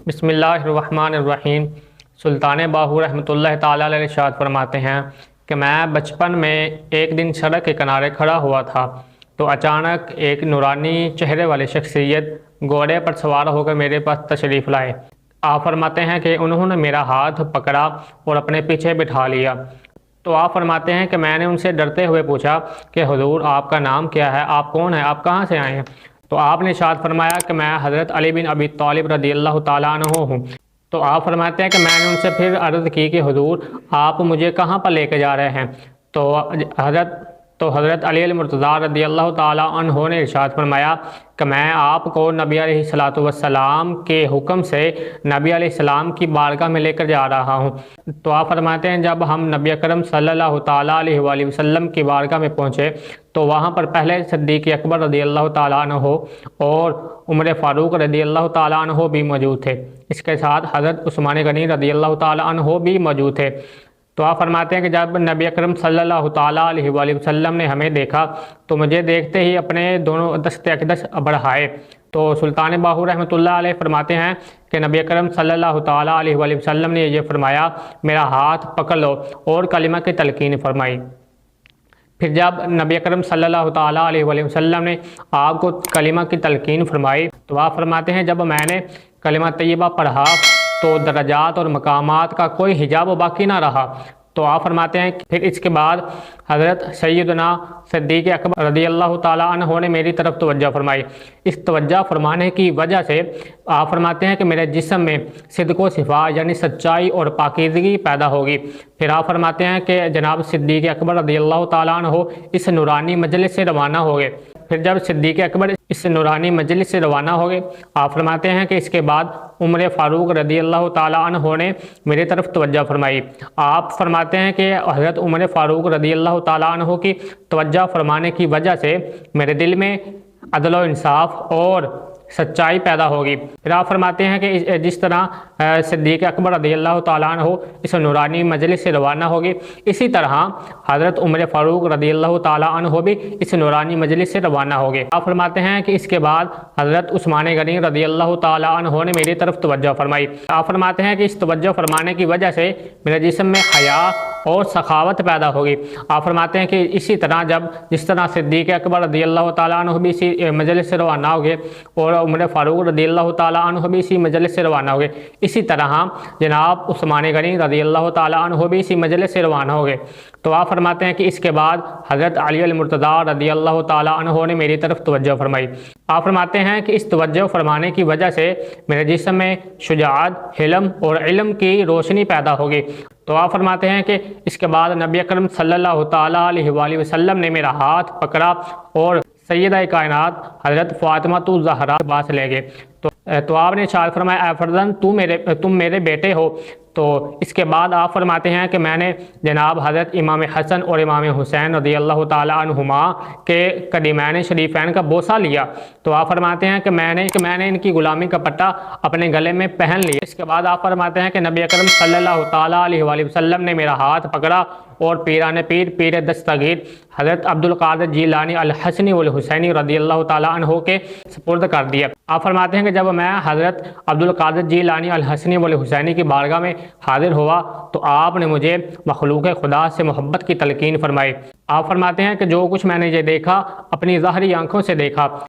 बिस्मिल्लाहिर्रहमानिर्रहीम। सुल्तान बाहू रहमतुल्लाह ताला अलैह इरशाद फरमाते हैं कि मैं बचपन में एक दिन सड़क के किनारे खड़ा हुआ था तो अचानक एक नूरानी चेहरे वाली शख्सियत घोड़े पर सवार होकर मेरे पास तशरीफ़ लाए। आप फरमाते हैं कि उन्होंने मेरा हाथ पकड़ा और अपने पीछे बिठा लिया। तो आप फरमाते हैं कि मैंने उनसे डरते हुए पूछा कि हुजूर, आपका नाम क्या है, आप कौन हैं, आप कहाँ से आए हैं? तो आपने इरशाद फरमाया कि मैं हज़रत अली बिन अबी तालिब रज़ियल्लाहु ताला अन्हु हूँ। तो आप फरमाते हैं कि मैंने उनसे फिर अर्ज़ की कि हुजूर, आप मुझे कहाँ पर लेके जा रहे हैं? हज़रत अली मुर्तज़ा रज़ियल्लाहु ताला अन्हु ने इरशाद फरमाया कि मैं आपको नबी अलैहिस्सलातु वस्सलाम के हुक्म से नबी अलैहिस्सलाम की बारगाह में लेकर जा रहा हूँ। तो आप फरमाते हैं जब हम नबी अकरम सल्लल्लाहु ताला अलैहि वसल्लम की बारगाह में पहुँचे तो वहाँ पर पहले सिद्दीक़ अकबर रज़ियल्लाहु ताला अन्हु और उमर फ़ारूक रज़ियल्लाहु ताला अन्हु भी मौजूद थे। इसके साथ हज़रत उस्मान गनी रज़ियल्लाहु ताला अन्हु भी मौजूद थे। तो आप फरमाते हैं कि जब नबी अकरम सल्लल्लाहु ताला अलैहि वसल्लम ने हमें देखा तो मुझे देखते ही अपने दोनों दस्ते अक़दस बढ़ाए। तो सुल्तान बाहू रहमतुल्लाह अलैह फरमाते हैं कि नबी अकरम सल्लल्लाहु ताला अलैहि वसल्लम ने ये फरमाया, मेरा हाथ पकड़ लो और कलिमा की तलकीन फरमाई। फिर जब नबी अकरम सल्लल्लाहु ताला अलैहि वसल्लम ने आपको कलिमा की तलकीन फरमाई तो आप फरमाते हैं जब मैंने कलिमा तैयबा पढ़ा तो दरजात और मकामात का कोई हिजाब बाकी ना रहा। तो आप फरमाते हैं फिर इसके बाद हज़रत सैयदना सिद्दीक़ अकबर रज़ियल्लाहु ताला अन्हु ने मेरी तरफ तवज्जो फरमाई। इस तवज्जो फरमाने की वजह से आप फरमाते हैं कि मेरे जिस्म में सिद्क़ व सिफ़ा यानी सच्चाई और पाकीज़गी पैदा होगी। फिर आप फरमाते हैं कि जनाब सिद्दीक़ अकबर रज़ियल्लाहु ताला अन्हु इस नूरानी मजलिस से रवाना हो गए। फिर जब सिद्दीक़ अकबर इस नूरानी मजलिस से रवाना हो गए, आप फरमाते हैं कि इसके बाद उमर फ़ारूक रज़ियल्लाहु ताला अन्हु ने मेरी तरफ तवज्जो फरमाई। आप फरमाते हैं कि हज़रत उमर फ़ारूक रज़ियल्लाहु ताला अन्हु की तवज्जो फरमाने की वजह से मेरे दिल में अदल व इंसाफ और सच्चाई पैदा होगी। फिर आप फरमाते हैं कि जिस तरह सिद्दीक़ अकबर रज़ियल्लाहु ताला अन्हु इस नूरानी मजलिस से रवाना होगी, इसी तरह हज़रत उमर फ़ारूक रज़ियल्लाहु ताला अन्हु भी इस नूरानी मजलिस से रवाना होंगे। आप फरमाते हैं कि इसके बाद हज़रत उस्मान गनी रज़ियल्लाहु ताला अन्हु ने मेरी तरफ तवज्जो फरमाई। आप फरमाते हैं कि इस तवज्जो फरमाने की वजह से मेरे जिस्म में हया और सखावत पैदा होगी। आप फरमाते हैं कि इसी तरह जिस तरह सिद्दीक़ अकबर रज़ियल्लाहु ताला अन्हु भी इसी मजलिस से रवाना हो गए और उमर फ़ारूक रज़ियल्लाहु ताला अन्हु भी इसी मजलिस से रवाना हो गए, इसी तरह जनाब उस्मान गनी रज़ियल्लाहु ताला अन्हु भी इसी मजलिस से रवाना हो गए। तो आप फरमाते हैं कि इसके बाद हज़रत अली मुर्तज़ा रज़ियल्लाहु ताला अन्हु ने मेरी तरफ तवज्जो फरमाई। आप फरमाते हैं कि इस तवज्जो फरमाने की वजह से मेरे जिस्म में शुजाअत, हिल्म और इल्म की रोशनी पैदा होगी। तो आप फरमाते हैं कि इसके बाद नबी अकरम सल्लल्लाहु ताला अलैहि वसल्लम ने मेरा हाथ पकड़ा और सैयदा कायनात हज़रत फ़ातिमा ज़हरा के पास ले गए। तो आपने इरशाद फरमाया, फर्जन तुम मेरे बेटे हो। तो इसके बाद आप फरमाते हैं कि मैंने जनाब हज़रत इमाम हसन और इमाम हुसैन रज़ियल्लाहु ताला अन्हुमा के कदीमैन शरीफैन का बोसा लिया। तो आप फरमाते हैं कि मैंने इनकी ग़ुलामी का पट्टा अपने गले में पहन लिया। इसके बाद आप फरमाते हैं कि नबी अकरम सल्लल्लाहु ताला अलैहि वसल्लम ने मेरा हाथ पकड़ा और पीर दस्तगीर हज़रत अब्दुल कादिर जीलानी अल हसनी वल हुसैनी रज़ियल्लाहु ताला अन्हु के सुपुर्द कर दिया। आप फरमाते हैं कि जब मैं हज़रत अब्दुल कादिर जीलानी अल हसनी वल हुसैनी की बारगाह में हाजिर हुआ तो आपने मुझे मखलूक खुदा से मोहब्बत की तलकीन फरमाई। आप फरमाते हैं कि जो कुछ मैंने ये देखा अपनी ज़ाहरी आँखों से देखा।